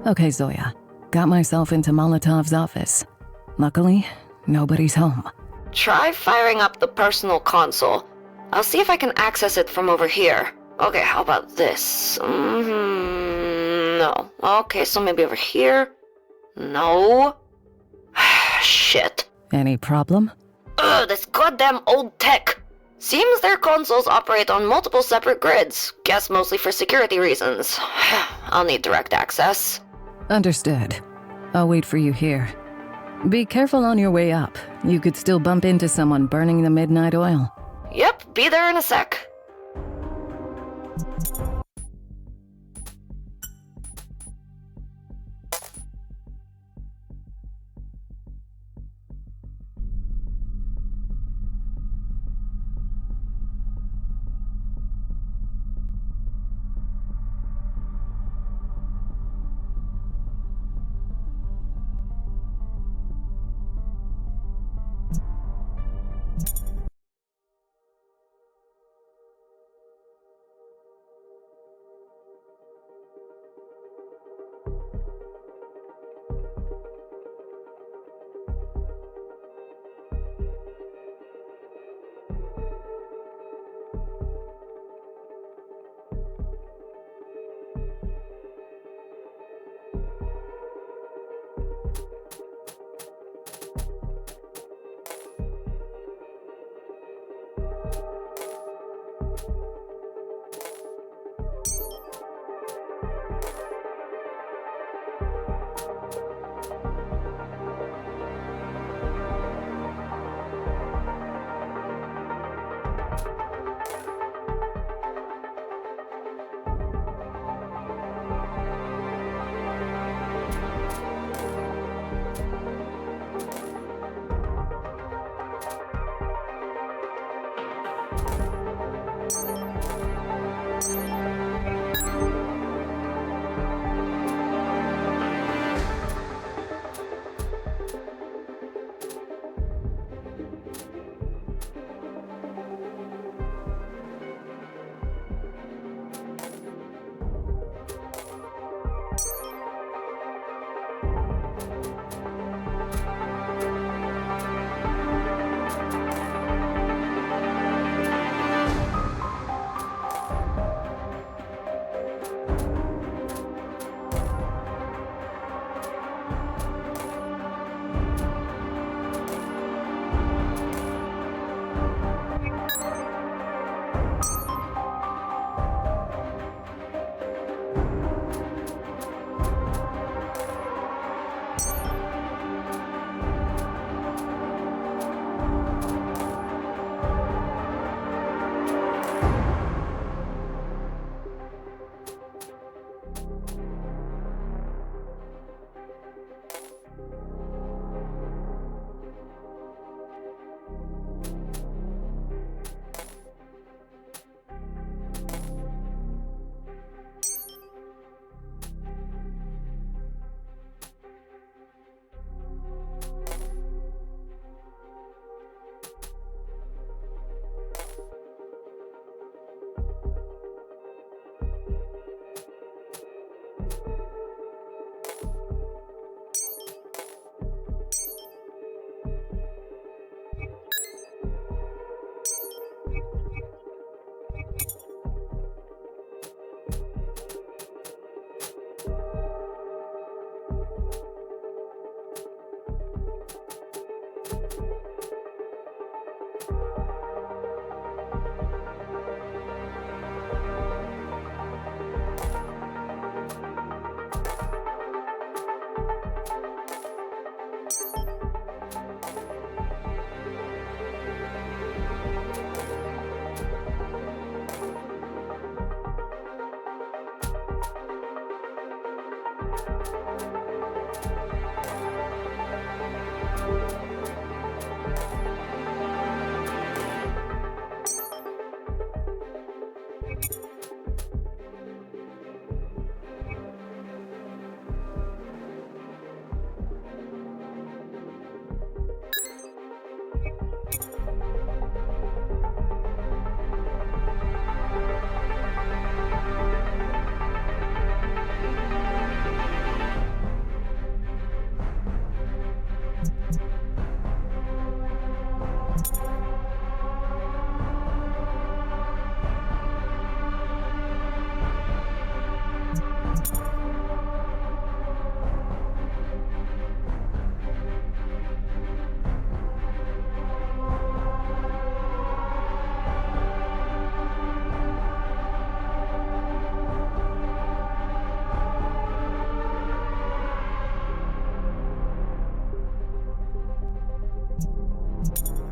Okay, Zoya. Got myself into Molotov's office. Luckily, nobody's home. Try firing up the personal console. I'll see if I can access it from over here. Okay, how about this? No. Okay, so maybe over here? No. Shit. Any problem? Ugh, this goddamn old tech. Seems their consoles operate on multiple separate grids. Guess mostly for security reasons. I'll need direct access. Understood. I'll wait for you here. Be careful on your way up. You could still bump into someone burning the midnight oil. Yep, be there in a sec.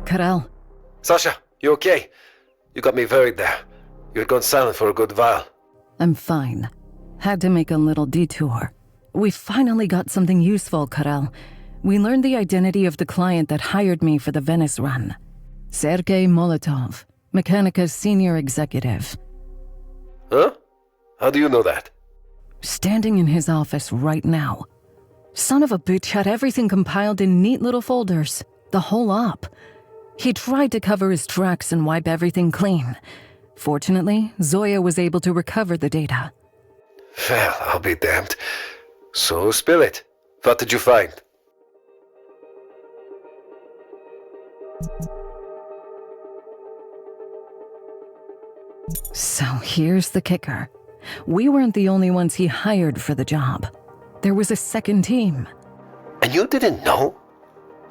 Karel, Sasha, you okay? You got me worried there. You had gone silent for a good while. I'm fine. Had to make a little detour. We finally got something useful, Karel. We learned the identity of the client that hired me for the Venice run. Sergei Molotov, Mechanica's senior executive. Huh? How do you know that? Standing in his office right now. Son of a bitch had everything compiled in neat little folders. The whole op. He tried to cover his tracks and wipe everything clean. Fortunately, Zoya was able to recover the data. Well, I'll be damned. So spill it. What did you find? So here's the kicker. We weren't the only ones he hired for the job. There was a second team. And you didn't know?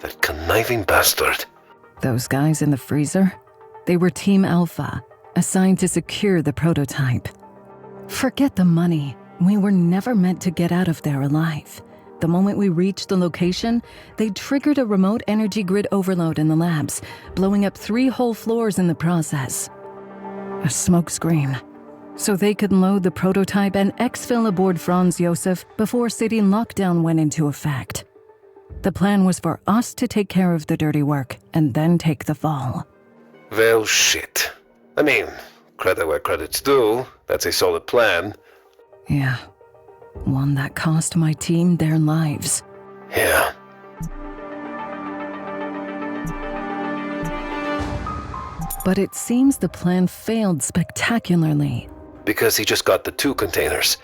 That conniving bastard. Those guys in the freezer? They were Team Alpha, assigned to secure the prototype. Forget the money. We were never meant to get out of there alive. The moment we reached the location, they triggered a remote energy grid overload in the labs, blowing up 3 whole floors in the process. A smokescreen. So they could load the prototype and exfil aboard Franz Josef before city lockdown went into effect. The plan was for us to take care of the dirty work and then take the fall. Well, shit. I mean, credit where credit's due. That's a solid plan. Yeah. One that cost my team their lives. Yeah. But it seems the plan failed spectacularly. Because he just got the 2 containers.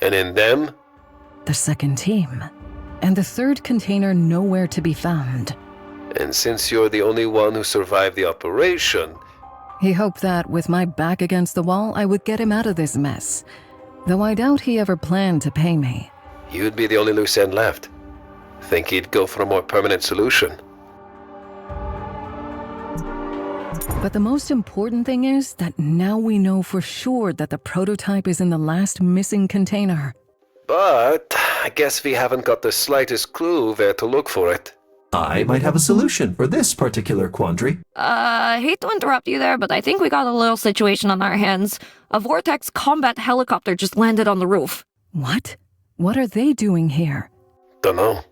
And in them? The second team. And the third container nowhere to be found. And since you're the only one who survived the operation... He hoped that, with my back against the wall, I would get him out of this mess. Though I doubt he ever planned to pay me. You'd be the only loose end left. Think he'd go for a more permanent solution? But the most important thing is that now we know for sure that the prototype is in the last missing container. But I guess we haven't got the slightest clue where to look for it. I might have a solution for this particular quandary. Hate to interrupt you there, but I think we got a little situation on our hands. A Vortex combat helicopter just landed on the roof. What? What are they doing here? Dunno.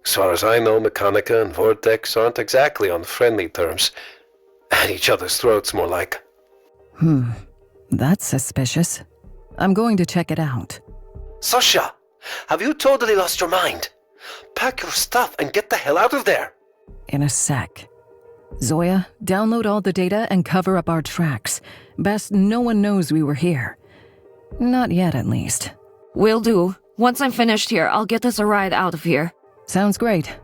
As far as I know, Mechanica and Vortex aren't exactly on friendly terms. At each other's throats, more like. That's suspicious. I'm going to check it out. Sasha, have you totally lost your mind? Pack your stuff and get the hell out of there. In a sec. Zoya, download all the data and cover up our tracks. Best no one knows we were here. Not yet, at least. Will do. Once I'm finished here, I'll get us a ride out of here. Sounds great.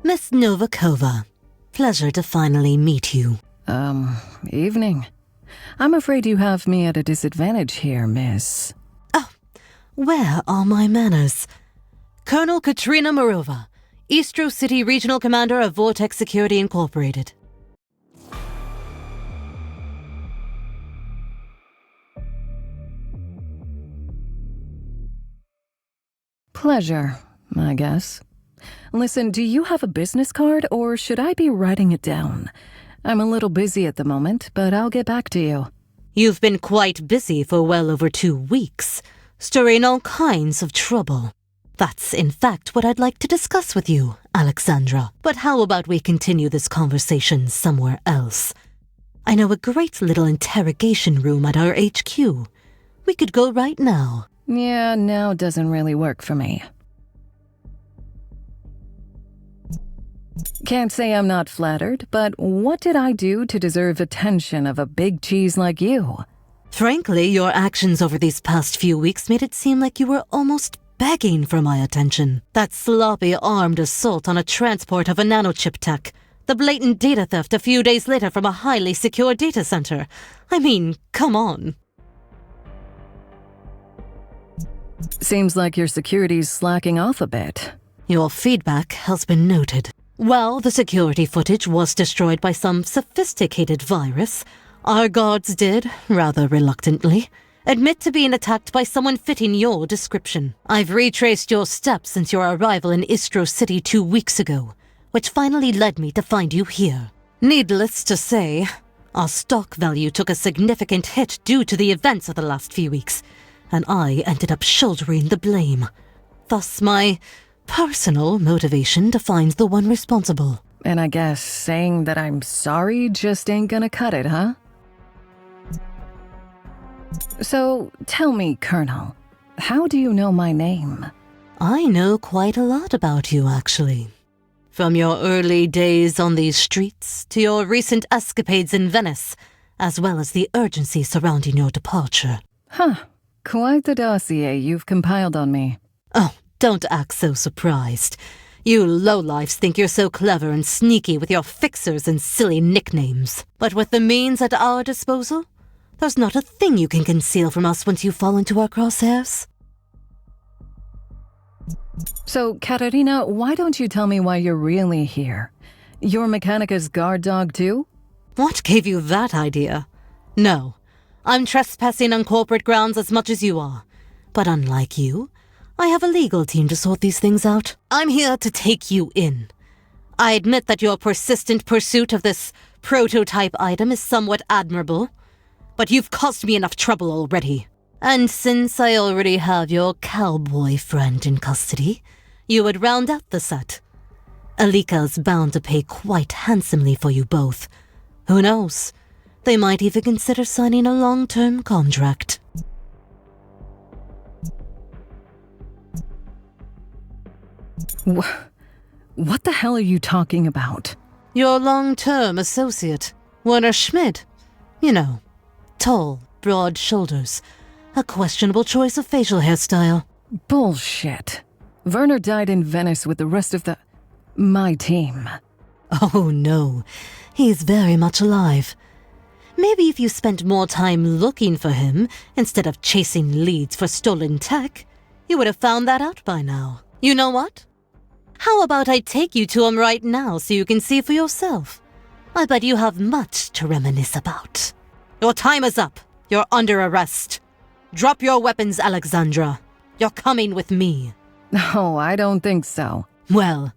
Miss Novakova, pleasure to finally meet you. Evening. I'm afraid you have me at a disadvantage here, miss. Oh, where are my manners? Colonel Katrina Morova, Eastro City Regional Commander of Vortex Security Incorporated. Pleasure, I guess. Listen, do you have a business card, or should I be writing it down? I'm a little busy at the moment, but I'll get back to you. You've been quite busy for well over 2 weeks, stirring all kinds of trouble. That's, in fact, what I'd like to discuss with you, Alexandra. But how about we continue this conversation somewhere else? I know a great little interrogation room at our HQ. We could go right now. Yeah, now doesn't really work for me. Can't say I'm not flattered, but what did I do to deserve attention of a big cheese like you? Frankly, your actions over these past few weeks made it seem like you were almost begging for my attention. That sloppy armed assault on a transport of a nanochip tech. The blatant data theft a few days later from a highly secure data center. I mean, come on. Seems like your security's slacking off a bit. Your feedback has been noted. Well, the security footage was destroyed by some sophisticated virus. Our guards did, rather reluctantly, admit to being attacked by someone fitting your description. I've retraced your steps since your arrival in Istro City 2 weeks ago, which finally led me to find you here. Needless to say, our stock value took a significant hit due to the events of the last few weeks, and I ended up shouldering the blame. Thus my personal motivation to find the one responsible. And I guess saying that I'm sorry just ain't gonna cut it, huh? So, tell me, Colonel, how do you know my name? I know quite a lot about you, actually. From your early days on these streets to your recent escapades in Venice, as well as the urgency surrounding your departure. Huh. Quite the dossier you've compiled on me. Oh, don't act so surprised. You lowlifes think you're so clever and sneaky with your fixers and silly nicknames. But with the means at our disposal, there's not a thing you can conceal from us once you fall into our crosshairs. So, Katerina, why don't you tell me why you're really here? You're Mechanica's guard dog too? What gave you that idea? No, I'm trespassing on corporate grounds as much as you are. But unlike you, I have a legal team to sort these things out. I'm here to take you in. I admit that your persistent pursuit of this prototype item is somewhat admirable, but you've caused me enough trouble already. And since I already have your cowboy friend in custody, you would round out the set. Alika's bound to pay quite handsomely for you both. Who knows? They might even consider signing a long-term contract. What the hell are you talking about? Your long-term associate, Werner Schmidt. You know, tall, broad shoulders, a questionable choice of facial hairstyle. Bullshit. Werner died in Venice with the rest of my team. Oh no, he's very much alive. Maybe if you spent more time looking for him instead of chasing leads for stolen tech, you would have found that out by now. You know what? How about I take you to him right now so you can see for yourself? I bet you have much to reminisce about. Your time is up. You're under arrest. Drop your weapons, Alexandra. You're coming with me. Oh, I don't think so. Well,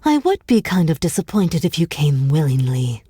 I would be kind of disappointed if you came willingly.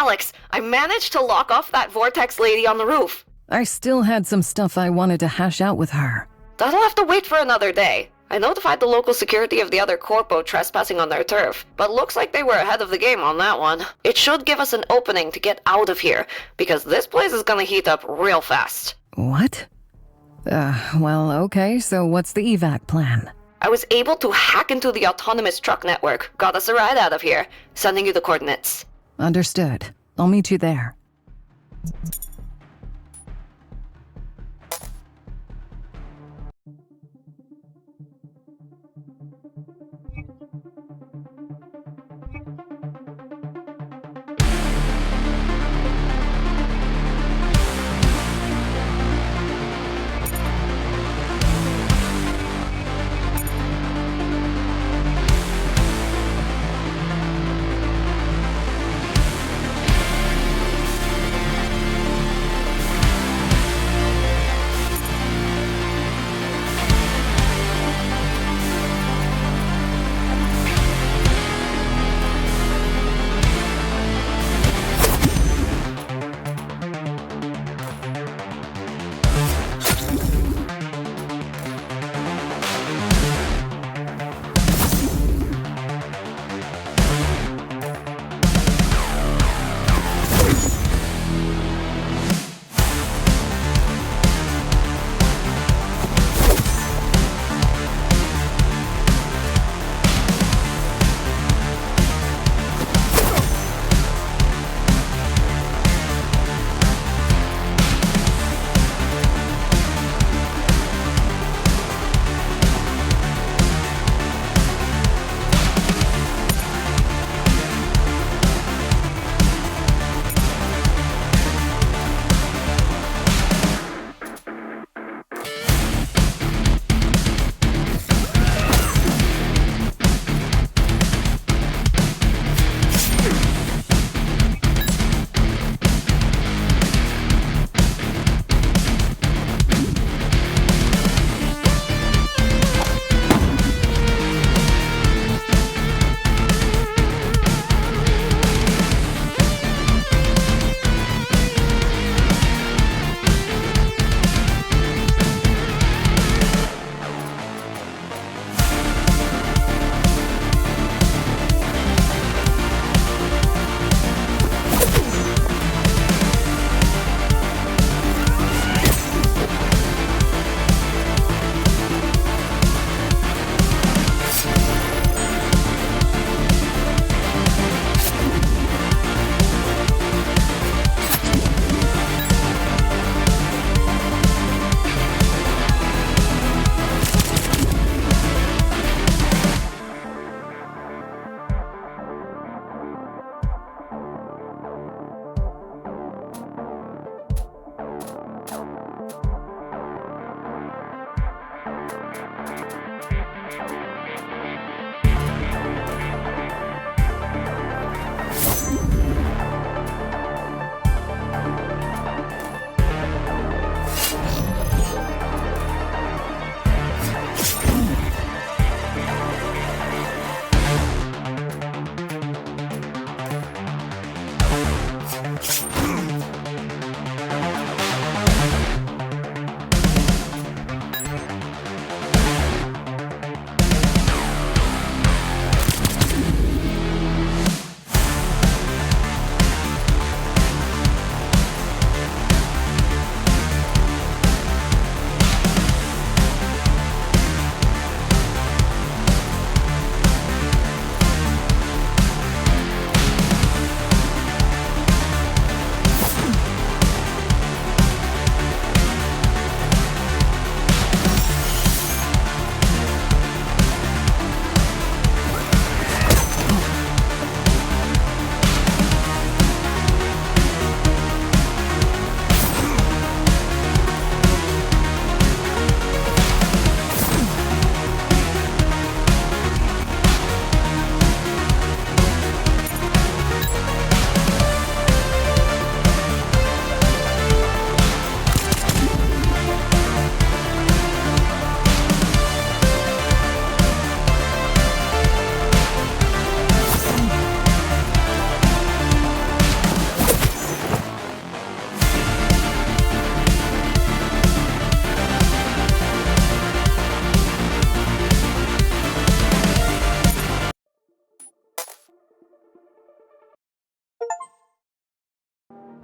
Alex, I managed to lock off that vortex lady on the roof. I still had some stuff I wanted to hash out with her. That'll have to wait for another day. I notified the local security of the other corpo trespassing on their turf, but looks like they were ahead of the game on that one. It should give us an opening to get out of here, because this place is gonna heat up real fast. What? Well, okay, so what's the evac plan? I was able to hack into the autonomous truck network, got us a ride out of here. Sending you the coordinates. Understood. I'll meet you there.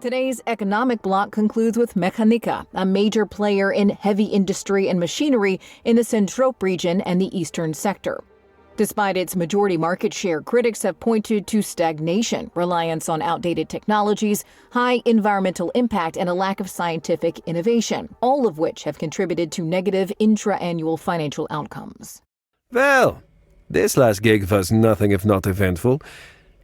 Today's economic block concludes with Mechanica, a major player in heavy industry and machinery in the Centrope region and the eastern sector. Despite its majority market share, critics have pointed to stagnation, reliance on outdated technologies, high environmental impact, and a lack of scientific innovation, all of which have contributed to negative intra-annual financial outcomes. Well, this last gig was nothing if not eventful.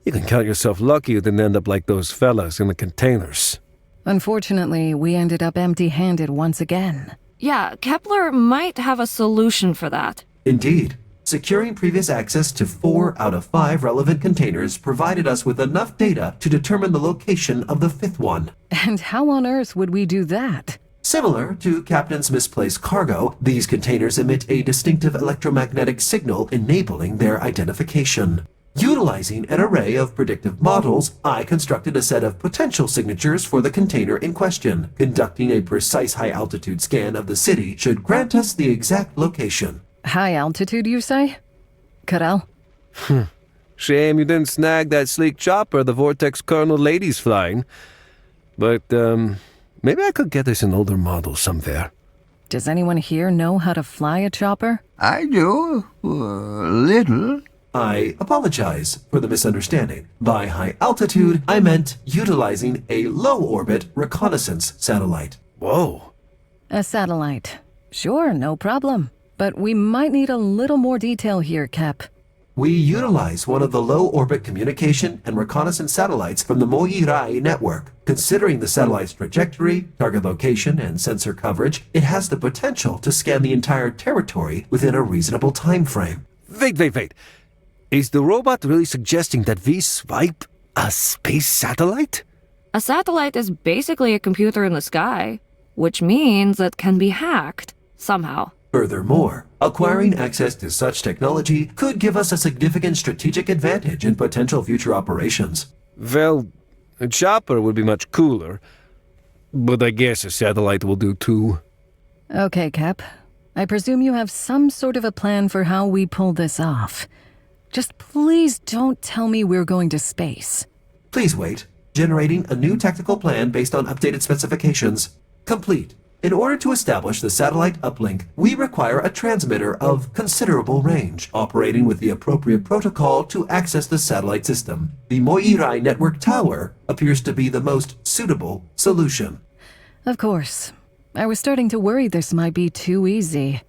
You can count yourself lucky you didn't end up like those fellas in the containers. Unfortunately, we ended up empty-handed once again. Yeah, Kepler might have a solution for that. Indeed. Securing previous access to 4 out of 5 relevant containers provided us with enough data to determine the location of the 5th one. And how on earth would we do that? Similar to Captain's misplaced cargo, these containers emit a distinctive electromagnetic signal enabling their identification. Utilizing an array of predictive models, I constructed a set of potential signatures for the container in question. Conducting a precise high-altitude scan of the city should grant us the exact location. High altitude, you say? Karel? Shame you didn't snag that sleek chopper the Vortex Colonel lady's flying. But, maybe I could get us an older model somewhere. Does anyone here know how to fly a chopper? I do. Little. I apologize for the misunderstanding. By high altitude, I meant utilizing a low-orbit reconnaissance satellite. Whoa. A satellite. Sure, no problem. But we might need a little more detail here, Cap. We utilize one of the low-orbit communication and reconnaissance satellites from the Moirai network. Considering the satellite's trajectory, target location, and sensor coverage, it has the potential to scan the entire territory within a reasonable time frame. Wait. Is the robot really suggesting that we swipe a space satellite? A satellite is basically a computer in the sky, which means it can be hacked somehow. Furthermore, acquiring access to such technology could give us a significant strategic advantage in potential future operations. Well, a chopper would be much cooler, but I guess a satellite will do too. Okay, Cap. I presume you have some sort of a plan for how we pull this off. Just please don't tell me we're going to space. Please wait. Generating a new tactical plan based on updated specifications. Complete. In order to establish the satellite uplink, we require a transmitter of considerable range, operating with the appropriate protocol to access the satellite system. The Moirai network tower appears to be the most suitable solution. Of course. I was starting to worry this might be too easy.